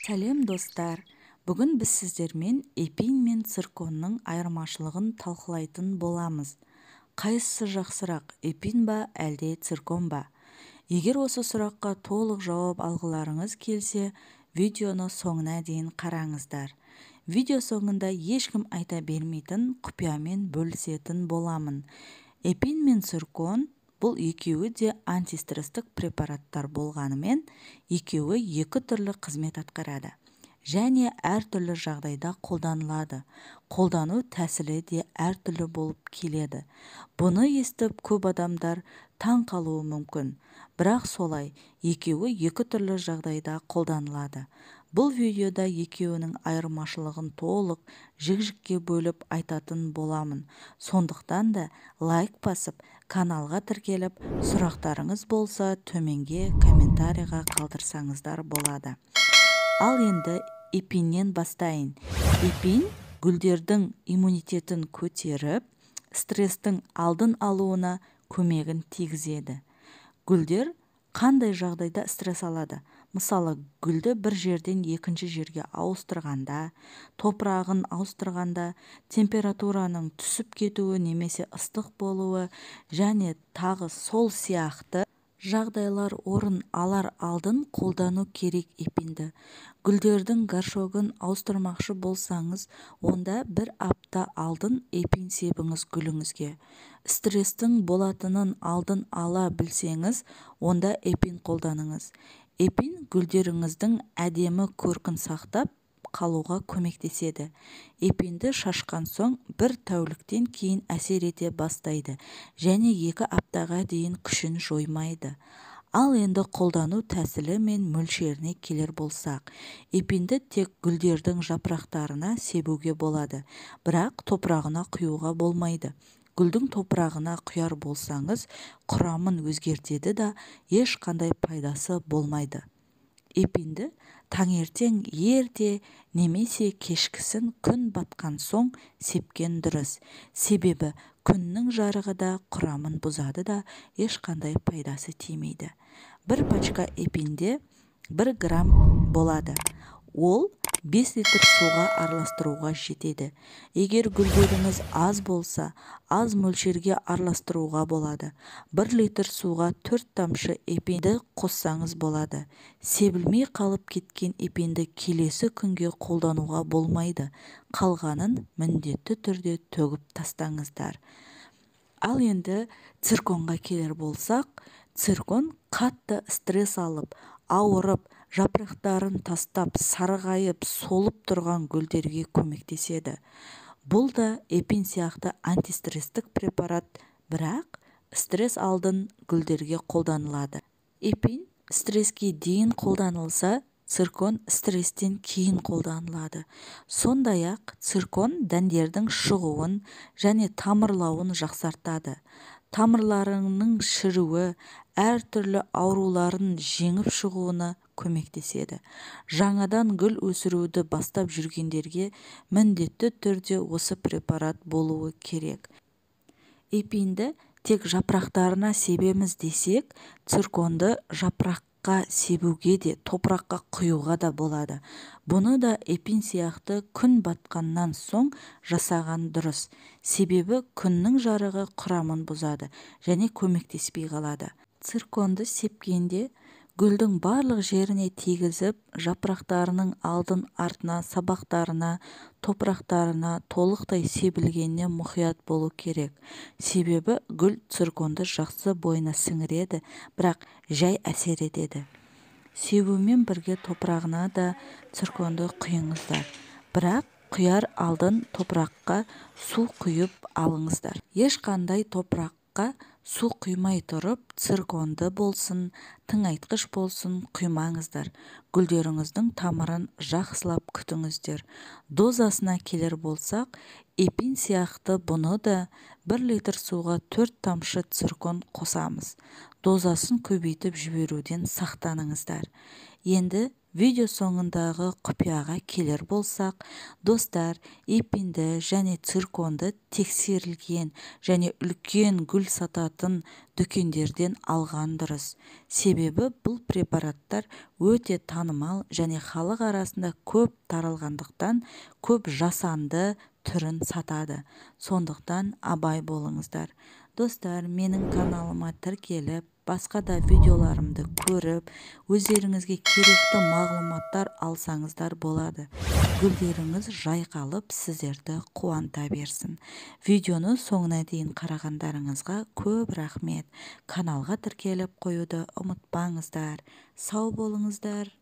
Сәлем достар! Бүгін біз сіздермен эпин мен цирконның айырмашылығын талқылайтын боламыз. Қайсысы жақсырақ, эпин ба әлде циркон ба? Егер осы сұраққа толық жауап алғыларыңыз келсе, видеоны соңына дейін қараңыздар. Видео соңында ешкім айта бермейтін құпиямен бөлісетін боламын. Эпин мен циркон бұл екеуі де антистрестік препараттар болғанымен, екеуі екі түрлі қызмет атқарады. Және әртүрлі жағдайда қолданылады. Қолдану тәсілі де әртүрлі болып келеді. Бұны естіп көп адамдар таң қалуы мүмкін. Бірақ солай, екеуі екі түрлі жағдайда қолданылады. Бұл видеода екеуінің айырмашылығын толық жік-жікке бөліп айтатын боламын. Сондықтан да лайк басып, каналға тіркеліп, сұрақтарыңыз болса төменге комментарийға қалдырсаңыздар болады. Ал енді эпиннен бастайын. Эпин гүлдердің иммунитетін көтеріп, стресстің алдын алуына көмегін тигізеді. Гүлдер қандай жағдайда стресс алады? Мысалы, гүлді бір жерден екінші жерге ауыстырғанда, топырағын ауыстырғанда, температураның түсіп кетуі немесе ыстық болуы және тағы сол сияқты жағдайлар орын алар алдын қолдану керек эпинді. Гүлдердің горшогын ауыстырмақшы болсаңыз, онда бір апта алдын эпин себіңіз гүліңізге. Стресстің болатынын алдын ала білсеңіз, онда эпин қолданыңыз. Эпин гүлдеріңіздің әдемі көркін сақтап қалуға көмектеседі. Эпинді шашқан соң бір тәуліктен кейін әсер ете бастайды және 2 аптаға дейін күшін жоймайды. Ал енді қолдану тәсілі мен мөлшеріне келер болсақ, эпинді тек гүлдердің жапырақтарына себуге болады, бірақ топырағына құюға болмайды. Гүлдің топырағына құяр болсаңыз, құрамын өзгертеді да ешқандай пайдасы болмайды. Эпинді таңертең ерте немесе кешкісін күн батқан соң сепкен дұрыс. Себебі күннің жарығы да құрамын бұзады да ешқандай пайдасы тимейді. Бір пачка эпинде 1 грамм болады. Ол 5 литр суға араластыруға жетеді. Егер гүлдеріңіз аз болса, аз мөлшерге араластыруға болады. 1 литр суға 4 тамшы эпинді қоссаңыз болады. Себілмей қалып кеткен эпинді келесі күнге қолдануға болмайды. Қалғанын міндетті түрде төгіп тастаңыздар. Ал енді цирконға келер болсақ, циркон қатты стресс алып, ауырып, жапырақтарын тастап, сарғайып, солып тұрған гүлдерге көмектеседі. Бұл да эпин сияқты антистресстік препарат, бірақ стресс алдын гүлдерге қолданылады. Эпин стресске дейін қолданылса, циркон стресстен кейін қолданылады. Сондай-ақ циркон дәндердің шығуын және тамырлауын жақсартады. Тамырларының шіруі әртүрлі ауруларын жеңіп шығуына көмектеседі. Жаңадан гүл өсіруді бастап жүргендерге міндетті түрде осы препарат болуы керек. Эпинді тек жапырақтарына себеміз десек, цирконды жапыраққа себуге де, топыраққа құюға да болады. Бұны да эпин сияқты күн батқаннан соң жасаған дұрыс. Себебі күннің жарығы құрамын бұзады және көмектеспей қалады. Цирконды сепкенде гүлдің барлық жеріне тигізіп, жапырақтарының алдын артына, сабақтарына, топырақтарына толықтай себілгеніне мұқият болу керек. Себебі гүл цирконды жақсы бойына сіңіреді, бірақ жай әсер етеді. Себумен бірге топырағына да цирконды құйыңыздар. Бірақ құяр алдын топыраққа су құйып алыңыздар. Ешқандай топыраққа су құймай тұрып, цирконды болсын, тыңайтқыш болсын құймаңыздар. Гүлдеріңіздің тамырын жақсылап күтіңіздер. Дозасына келер болсақ, эпин сияқты бұны да 1 литр суға 4 тамшы циркон қосамыз. Дозасын көбейтіп жіберуден сақтаныңыздар. Енді Видео соңындағы құпияға келер болсақ, достар, эпинді және цирконды тексерілген және үлкен гүл сататын дүкендерден алған дұрыс. Себебі бұл препараттар өте танымал және халық арасында көп таралғандықтан көп жасанды түрін сатады. Сондықтан абай болыңыздар. Достар, менің каналыма тіркеліп, басқа да видеоларымды көріп, өздеріңізге керекті мағлұматтар алсаңыздар болады. Гүлдеріңіз жайқалып, сіздерді қуанта берсін. Видеоны соңына дейін қарағандарыңызға көп рахмет. Каналға тіркеліп қоюды ұмытпаңыздар. Сау болыңыздар.